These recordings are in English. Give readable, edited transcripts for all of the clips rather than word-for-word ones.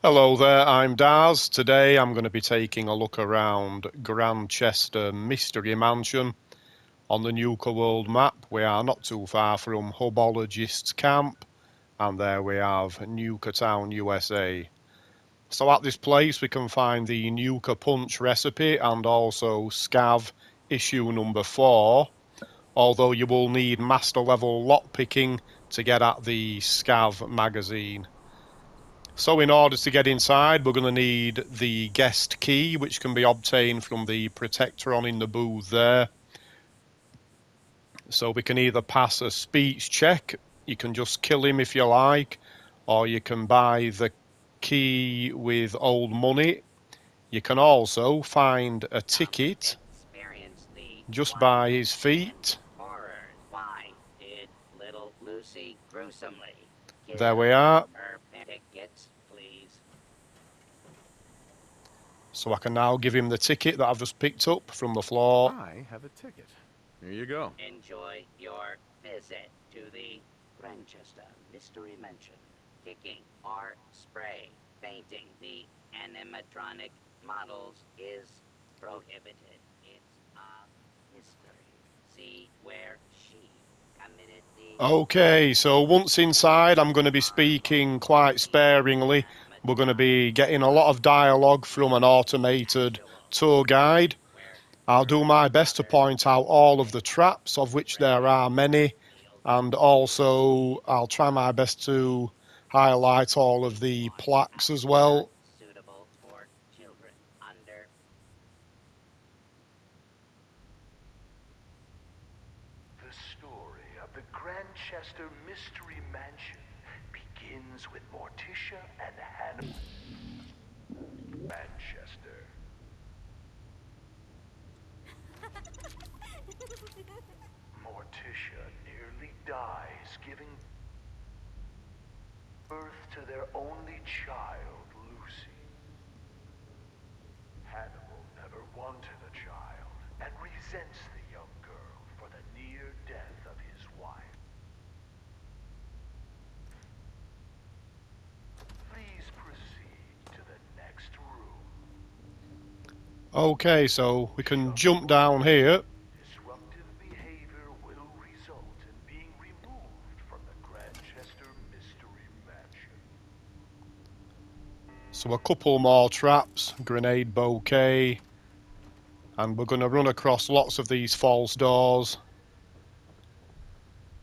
Hello there, I'm Daz. Today I'm going to be taking a look around Grandchester Mystery Mansion on the Nuka World map. We are not too far from Hubologist's camp, and there we have Nuka Town, USA. So at this place we can find the Nuka-Punch Recipe and also Scav issue number 4, although you will need master level lockpicking to get at the Scav magazine. So in order to get inside, we're going to need the guest key, which can be obtained from the protectron in the booth there. So we can either pass a speech check, you can just kill him if you like, or you can buy the key with old money. You can also find a ticket just by his feet. Why did little Lucy gruesomely kill There we are. her tickets, please? So I can now give him the ticket that I've just picked up from the floor. I have a ticket. Here you go. Enjoy your visit to the Grandchester Mystery Mansion. Kicking or spray painting the animatronic models is prohibited. It's a mystery. See where she committed the... Okay, so once inside, I'm going to be speaking quite sparingly. We're going to be getting a lot of dialogue from an automated tour guide. I'll do my best to point out all of the traps, of which there are many, and also I'll try my best to highlight all of the plaques as well. Suitable for children under... The story of the Grandchester Mystery Mansion begins with Morticia and Hannah Manchester. Morticia nearly dies giving birth to their only child, Lucy. Hannibal never wanted a child and resents the young girl for the near death of his wife. Please proceed to the next room. Okay, so we can jump down here. Disruptive behavior will result in being removed from the Grandchester Mystery Mansion. So a couple more traps, grenade bouquet, and we're going to run across lots of these false doors.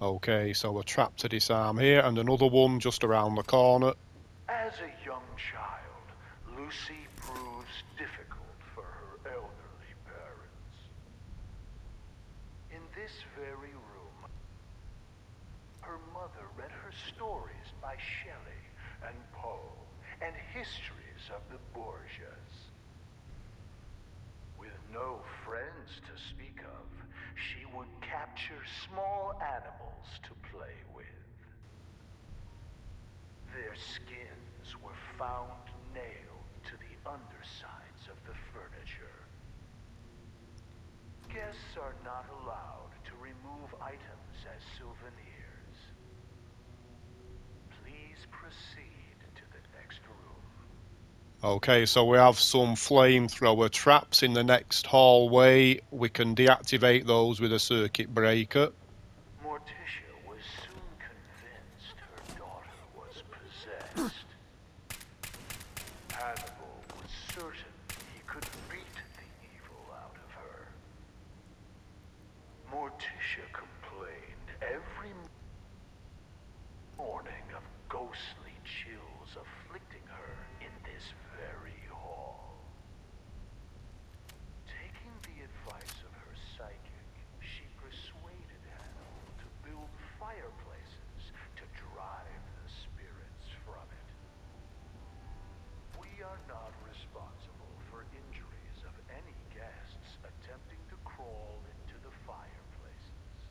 Okay, so a trap to disarm here, and another one just around the corner. As a young child, Lucy proves difficult for her elderly parents. In this very room, her mother read her stories by Shelley and Poe, and histories of the Borgias. With no friends to speak of, she would capture small animals to play with. Their skins were found nailed to the undersides of the furniture. Guests are not allowed to remove items as souvenirs. Please proceed to the next room. Okay, so we have some flamethrower traps in the next hallway. We can deactivate those with a circuit breaker. Morticia was soon convinced her daughter was possessed. Hannibal was certain he could beat the evil out of her. Morticia complained every morning of ghostly chills afflicting her in this very hall. Taking the advice of her psychic, she persuaded Hannibal to build fireplaces to drive the spirits from it. We are not responsible for injuries of any guests attempting to crawl into the fireplaces.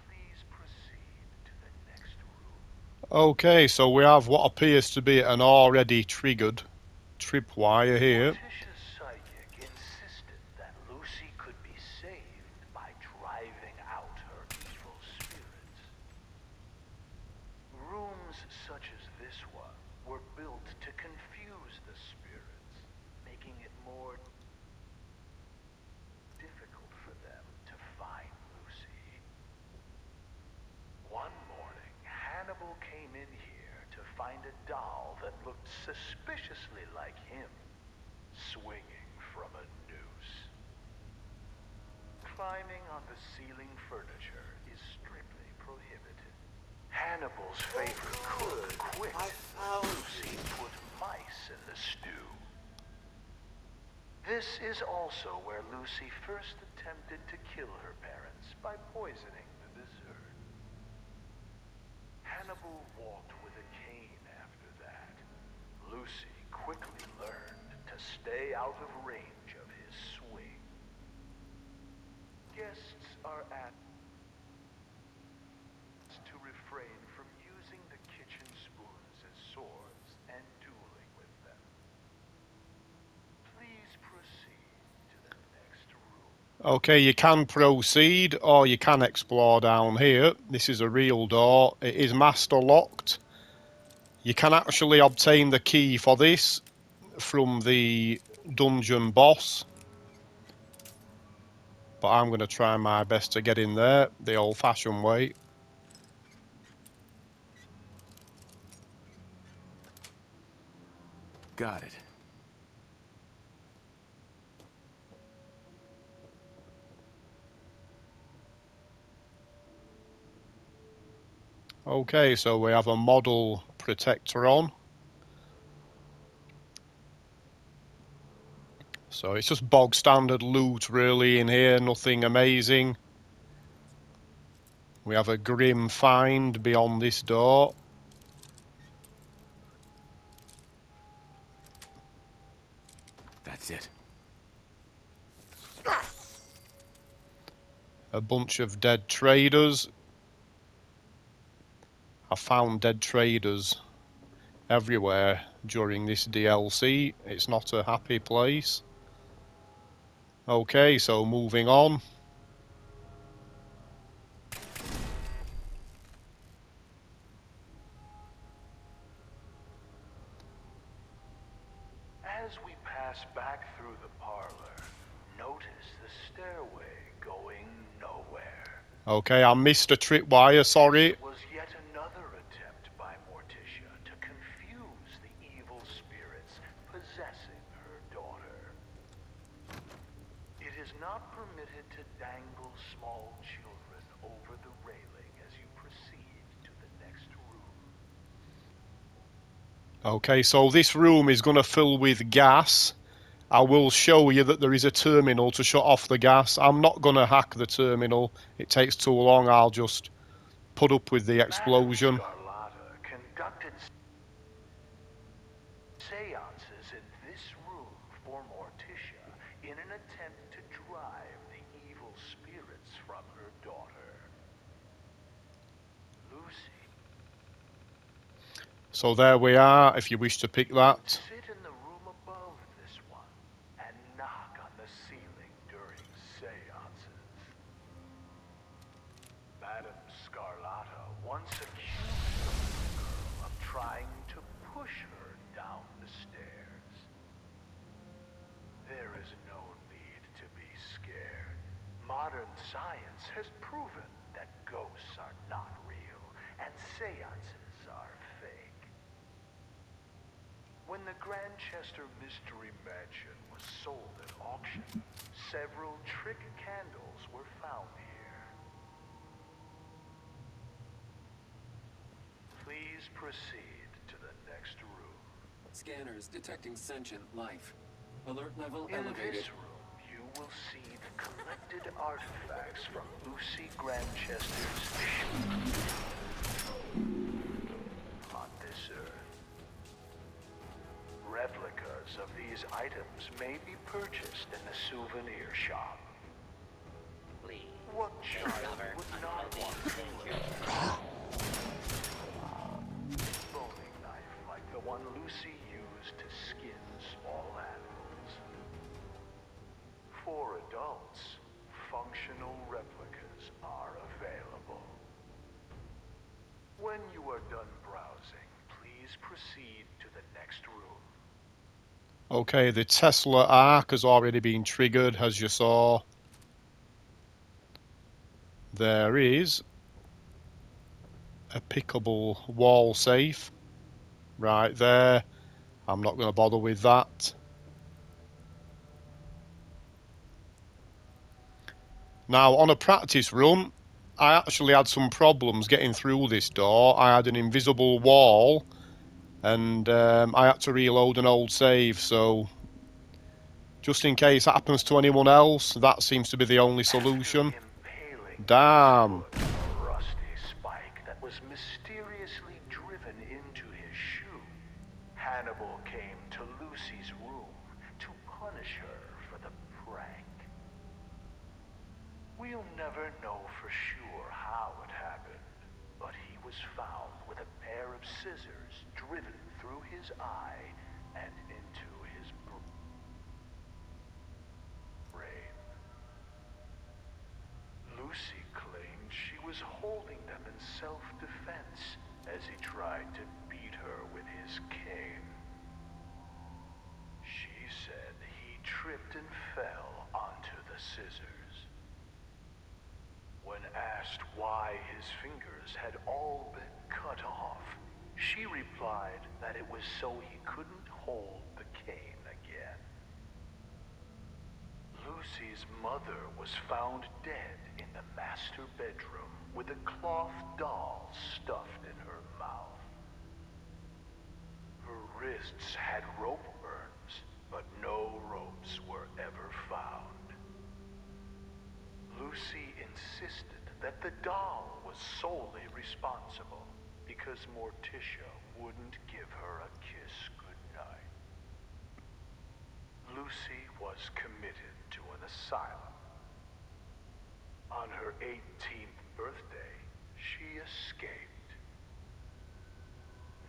Please proceed to the next room. Okay, so we have what appears to be an already triggered tripwire here. Morticia's psychic insisted that Lucy could be saved by driving out her evil spirits. Rooms such as this one were built to confuse the spirits, making it more difficult for them to find Lucy. One morning, Hannibal came in here to find a doll that looked suspiciously like him, swinging from a noose. Climbing on the ceiling furniture is strictly prohibited. Hannibal's favorite cook quit. Lucy put mice in the stew. This is also where Lucy first attempted to kill her parents by poisoning the dessert. Hannibal walked with a cane after that. Lucy quickly learned to stay out of range of his swing. Guests are asked to refrain from using the kitchen spoons as swords and dueling with them. Please proceed to the next room. Okay, you can proceed or you can explore down here. This is a real door. It is master locked. You can actually obtain the key for this from the dungeon boss. But I'm going to try my best to get in there the old-fashioned way. Got it. Okay, so we have a model protector on. So it's just bog standard loot really in here, nothing amazing. We have a grim find beyond this door. That's it. A bunch of dead traders. I found dead traders everywhere during this DLC. It's not a happy place. Okay, so moving on. As we pass back through the parlor, notice the stairway going nowhere. Okay, I missed a tripwire, sorry. It was yet another attempt by Morticia to confuse the evil spirits possessing her daughter. It is not permitted to dangle small children over the railing as you proceed to the next room. Okay, so this room is going to fill with gas. I will show you that there is a terminal to shut off the gas. I'm not going to hack the terminal. It takes too long. I'll just put up with the explosion. Madame Scarlata conducted seances in this room for Morticia in an attempt to drive the evil spirits from her daughter. Lucy. So there we are, if you wish to pick that. Sit in the room above this one and knock on the ceiling during seances. Madame Scarlata once accused the little girl of trying to push her down the stairs. There is no need to be scared. Modern science has proven that ghosts are not real and seances are fake. When the Grandchester Mystery Mansion was sold at auction, several trick candles were found here. Please proceed to the next room. Scanners detecting sentient life. Alert level In elevated. this room, you will see the collected artifacts from Lucy Grandchester's on this earth. Replicas of these items may be purchased in the souvenir shop. Please What child discover would not until want these to dangers. boning knife like the one Lucy used to skin small animals. For adults, functional replicas are available. When you are done browsing, please proceed to the next room. Okay, the Tesla arc has already been triggered, as you saw. There is a pickable wall safe right there. I'm not going to bother with that. Now, on a practice run, I actually had some problems getting through this door. I had an invisible wall, and I had to reload an old save, so just in case it happens to anyone else, that seems to be the only solution. Damn. Stood a rusty spike that was mysteriously driven into his shoe. Hannibal came to Lucy's room to punish her for the prank. We'll never know for sure how it happened, but he was found with a pair of scissors driven through his eye and into his brain. Lucy claimed she was holding them in self-defense as he tried to beat her with his cane. She said he tripped and fell onto the scissors. When asked why his fingers had all been cut off, she replied that it was so he couldn't hold the cane again. Lucy's mother was found dead in the master bedroom with a cloth doll stuffed in her mouth. Her wrists had rope burns, but no ropes were ever found. Lucy insisted that the doll was solely responsible because Morticia wouldn't give her a kiss goodnight. Lucy was committed to an asylum. On her 18th birthday, she escaped.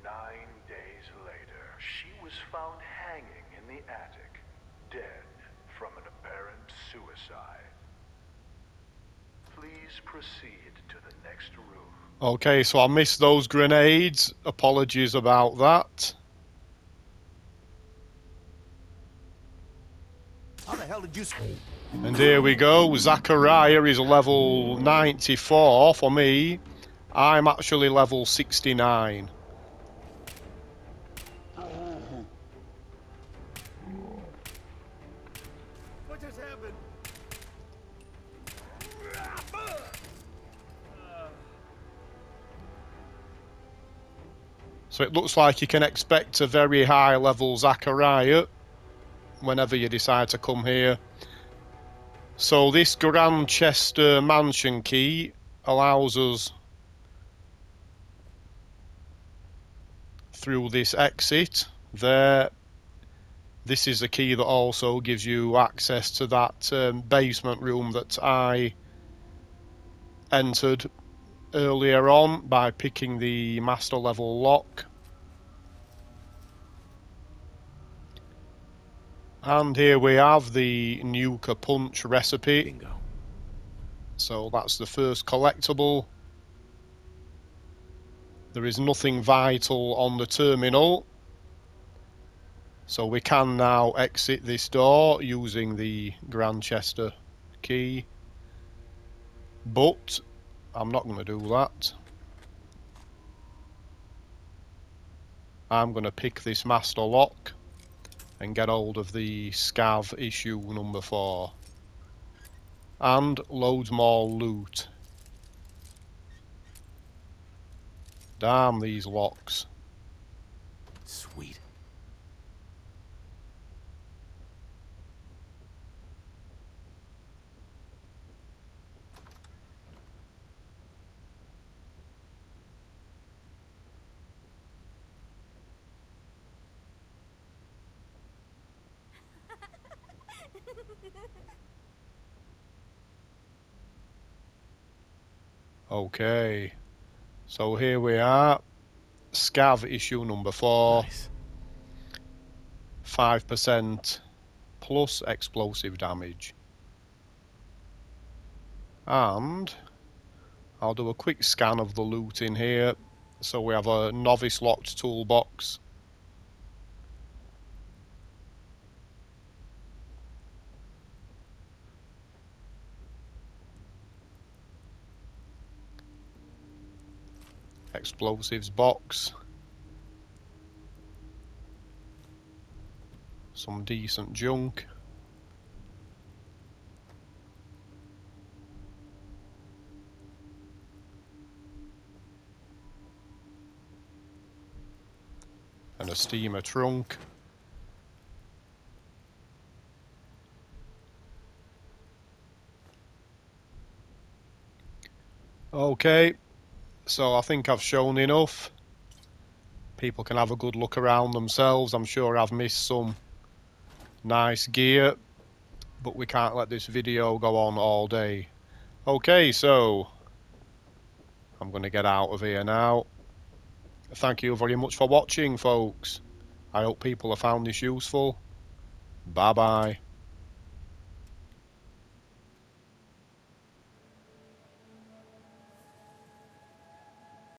9 days later, she was found hanging in the attic, dead from an apparent suicide. Please proceed to the next room. Okay, so I missed those grenades. Apologies about that. How the hell did you... And here we go. Zachariah is level 94 for me. I'm actually level 69. What just happened? So it looks like you can expect a very high level Zachariah whenever you decide to come here. So this Grandchester Mansion key allows us through this exit there. This is the key that also gives you access to that basement room that I entered earlier on by picking the master level lock. And here we have the Nuka-Punch Recipe. Bingo. So that's the first collectible. There is nothing vital on the terminal. So we can now exit this door using the Grandchester key. But I'm not going to do that. I'm going to pick this master lock and get hold of the Scav issue number 4. And loads more loot. Damn these locks. Sweet. Okay. So here we are. Scav issue number 4. Nice. 5% plus explosive damage. And I'll do a quick scan of the loot in here. So we have a novice locked toolbox. explosives box. Some decent junk. And a steamer trunk. Okay, so I think I've shown enough. People can have a good look around themselves. I'm sure I've missed some nice gear, but we can't let this video go on all day. Okay, so I'm going to get out of here now. Thank you very much for watching, folks. I hope people have found this useful. Bye bye.